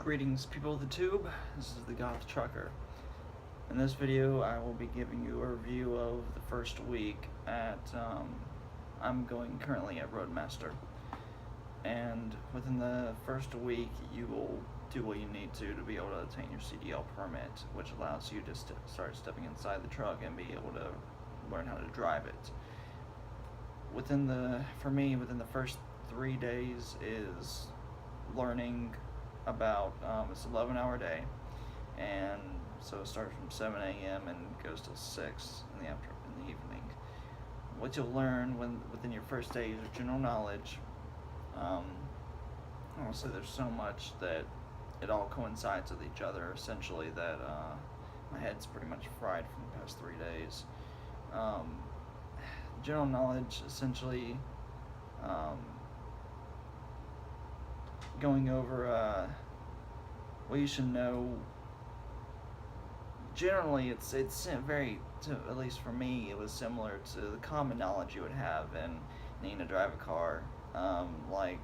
Greetings, people of the tube. This is the Goth Trucker. In this video, I will be giving you a review of the first week at, I'm going currently at Roadmaster. And within the first week, you will do what you need to be able to obtain your CDL permit, which allows you to start stepping inside the truck and be able to learn how to drive it. For me, within the first 3 days is learning about, it's an 11-hour day, and so it starts from 7 a.m. and goes till 6 in the evening. What you'll learn within your first day is general knowledge. Honestly, there's so much that it all coincides with each other, essentially, that my head's pretty much fried from the past 3 days. General knowledge, essentially, going over what you should know. Generally, it's very, at least for me, it was similar to the common knowledge you would have in needing to drive a car, like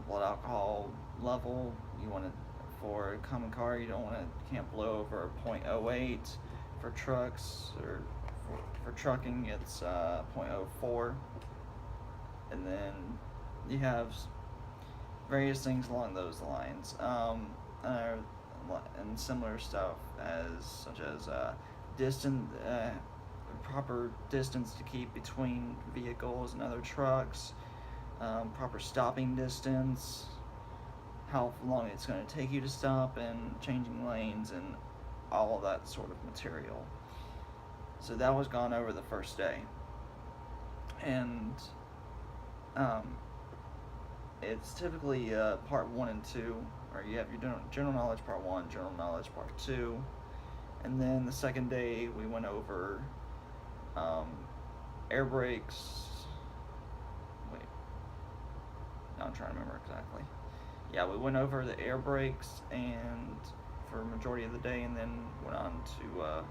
blood alcohol level. For a common car, you can't blow over 0.08. For trucks, or for trucking, it's 0.04, and then you have various things along those lines, and similar stuff such as proper distance to keep between vehicles and other trucks, proper stopping distance, how long it's going to take you to stop, and changing lanes, and all of that sort of material. So that was gone over the first day, and it's typically part 1 and 2, or you have your general knowledge part 1, general knowledge part 2, and then the second day we went over air brakes. Wait, now I'm trying to remember exactly. Yeah, we went over the air brakes and for a majority of the day, and then went on to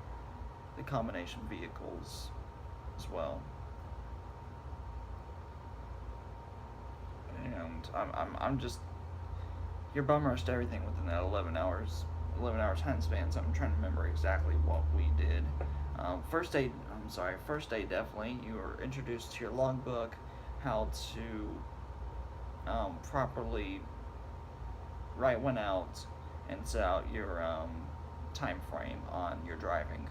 the combination vehicles as well. And I'm just, you're bum rushed everything within that 11 hour time span, so I'm trying to remember exactly what we did. First day definitely, you were introduced to your logbook, how to properly write one out and set out your time frame on your driving.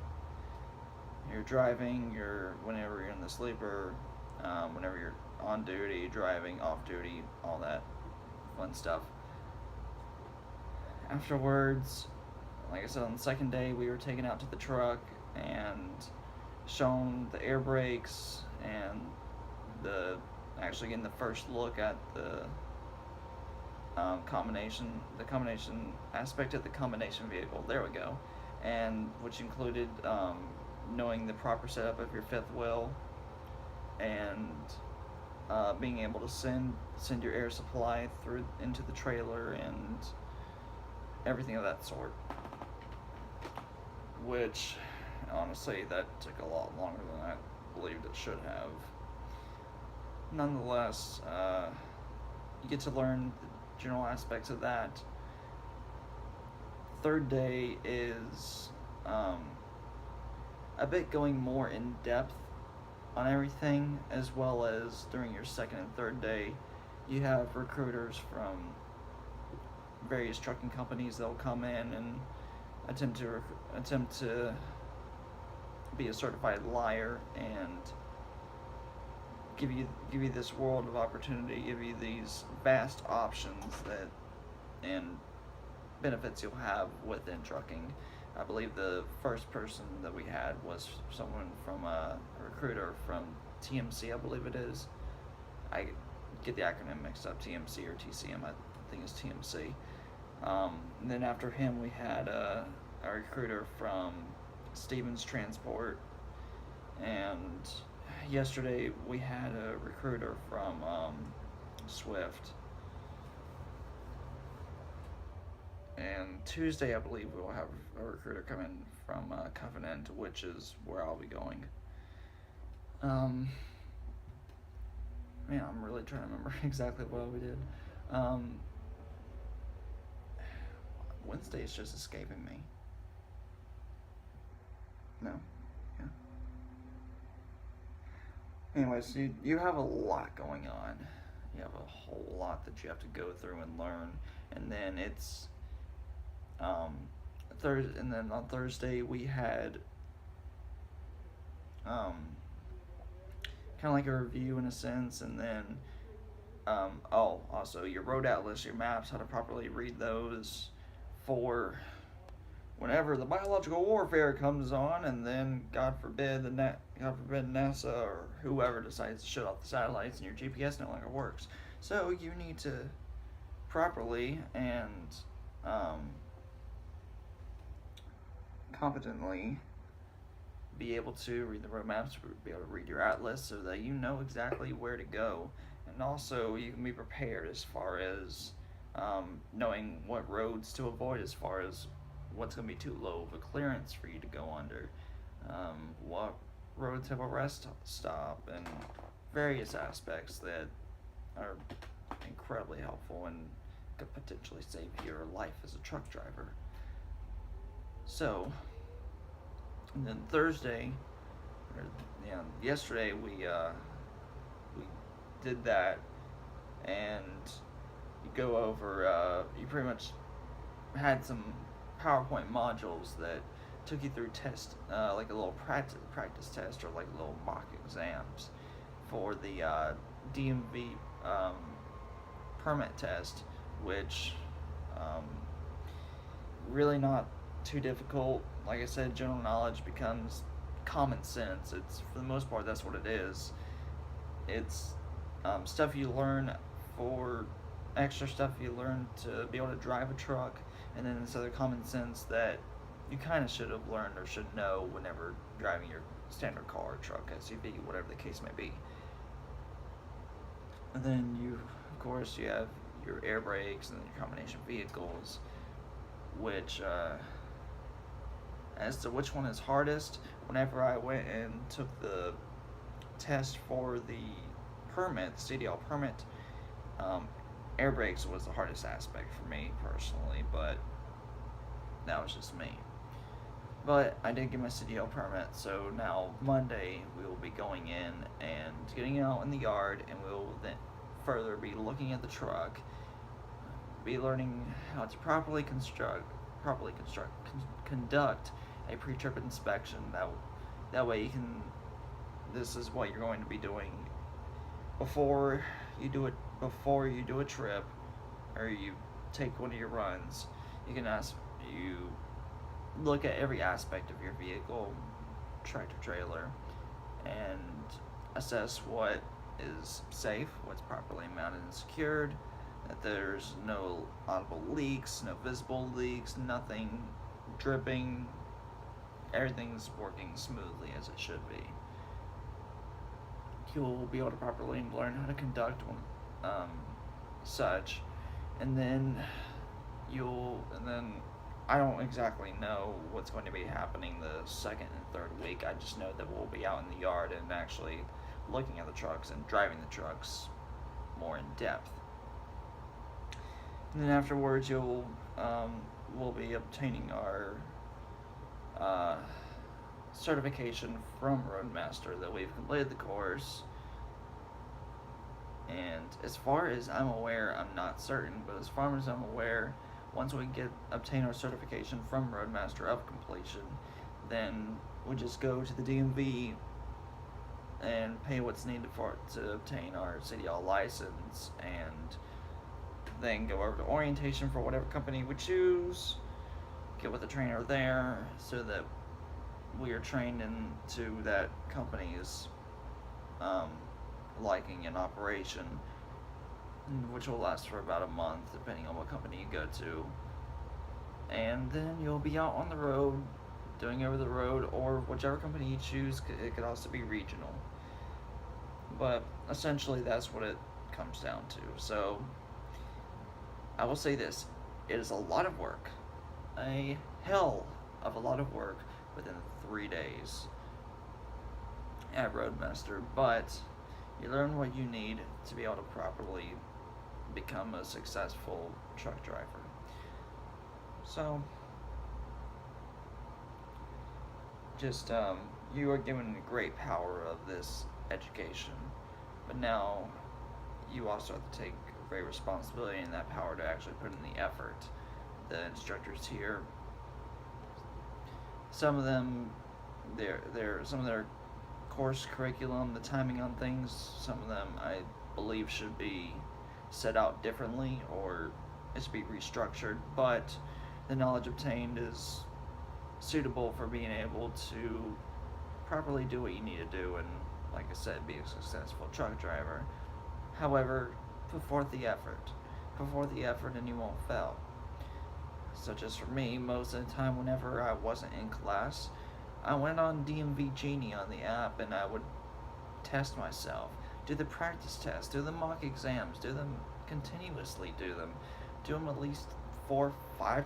Whenever you're in the sleeper, whenever you're on duty, driving, off duty, all that fun stuff. Afterwards, like I said, on the second day, we were taken out to the truck and shown the air brakes and actually getting the first look at the combination aspect of the combination vehicle. There we go. And which included knowing the proper setup of your fifth wheel, and being able to send your air supply through into the trailer and everything of that sort. Which, honestly, that took a lot longer than I believed it should have. Nonetheless, you get to learn the general aspects of that. Third day is a bit going more in depth on everything, as well as during your second and third day, you have recruiters from various trucking companies that will come in and attempt to be a certified liar and give you this world of opportunity, give you these vast options and benefits you'll have within trucking. I believe the first person that we had was someone from a recruiter from TMC, I believe it is. I get the acronym mixed up, TMC or TCM, I think it's TMC. And then after him, we had a recruiter from Stevens Transport, and yesterday we had a recruiter from Swift. And Tuesday, I believe we will have a recruiter come in from Covenant, which is where I'll be going. Man, I'm really trying to remember exactly what we did. Wednesday is just escaping me. No? Yeah. Anyways, you have a lot going on. You have a whole lot that you have to go through and learn. And then it's and then on Thursday we had kind of like a review in a sense, and then also your road atlas, your maps, how to properly read those for whenever the biological warfare comes on, and then God forbid NASA or whoever decides to shut off the satellites and your GPS no longer works. So you need to properly and competently be able to read the road maps, be able to read your atlas so that you know exactly where to go. And also you can be prepared as far as knowing what roads to avoid, as far as what's going to be too low of a clearance for you to go under, what roads have a rest stop, and various aspects that are incredibly helpful and could potentially save your life as a truck driver. So, and then Thursday, yesterday we did that, and you go over. You pretty much had some PowerPoint modules that took you through test, like a little practice test or like little mock exams for the DMV permit test, which really not too difficult. Like I said, general knowledge becomes common sense. It's, for the most part, that's what it is. It's stuff you learn for extra stuff you learn to be able to drive a truck, and then this other common sense that you kind of should have learned or should know whenever driving your standard car, truck, SUV, whatever the case may be. And then you, of course, you have your air brakes and your combination vehicles, which as to which one is hardest, whenever I went and took the test for the permit, the CDL permit, air brakes was the hardest aspect for me personally, but that was just me. But I did get my CDL permit, so now Monday we will be going in and getting out in the yard, and we will then further be looking at the truck, be learning how to properly conduct a pre-trip inspection. That way you can, this is what you're going to be doing before you do a trip, or you take one of your runs. You look at every aspect of your vehicle, tractor trailer, and assess what is safe, what's properly mounted and secured, that there's no audible leaks, no visible leaks, nothing dripping, everything's working smoothly as it should be. You'll be able to properly learn how to conduct such, and then I don't exactly know what's going to be happening the second and third week. I just know that we'll be out in the yard and actually looking at the trucks and driving the trucks more in depth. And then afterwards, we'll be obtaining our certification from Roadmaster that we've completed the course. And as far as I'm aware, I'm not certain, but as far as I'm aware, once we obtain our certification from Roadmaster of completion, then we just go to the DMV and pay what's needed to obtain our CDL license, and then go over to orientation for whatever company we choose, get with the trainer there so that we are trained into that company's liking and operation, which will last for about a month depending on what company you go to. And then you'll be out on the road doing over the road, or whichever company you choose. It could also be regional, but essentially that's what it comes down to. So I will say this: it is a lot of work, a hell of a lot of work within 3 days at Roadmaster, but you learn what you need to be able to properly become a successful truck driver. So, just you are given the great power of this education, but now you also have to take great responsibility in that power to actually put in the effort. The instructors here, some of them, some of their course curriculum, the timing on things, some of them I believe should be set out differently or it should be restructured, but the knowledge obtained is suitable for being able to properly do what you need to do and, like I said, be a successful truck driver. However, put forth the effort. Put forth the effort and you won't fail. Such as for me, most of the time whenever I wasn't in class, I went on DMV Genie on the app and I would test myself, do the practice tests, do the mock exams, do them continuously, do them at least 4-5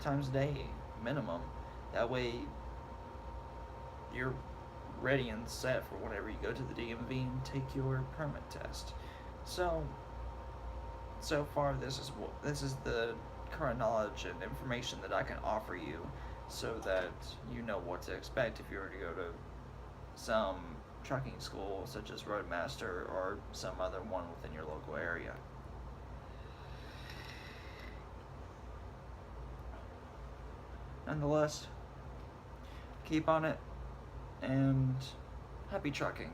times a day minimum. That way you're ready and set for whenever you go to the DMV and take your permit test. So far this is the current knowledge and information that I can offer you, so that you know what to expect if you were to go to some trucking school such as Roadmaster or some other one within your local area. Nonetheless, keep on it and happy trucking.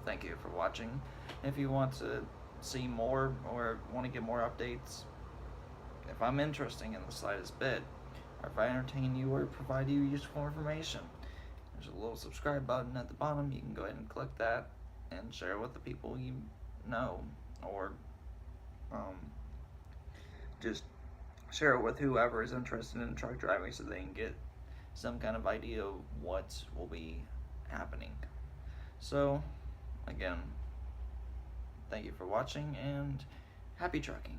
Thank you for watching. If you want to see more or want to get more updates, if I'm interesting in the slightest bit, or if I entertain you or provide you useful information, there's a little subscribe button at the bottom. You can go ahead and click that and share it with the people you know, or just share it with whoever is interested in truck driving so they can get some kind of idea of what will be happening. So, again, thank you for watching and happy trucking.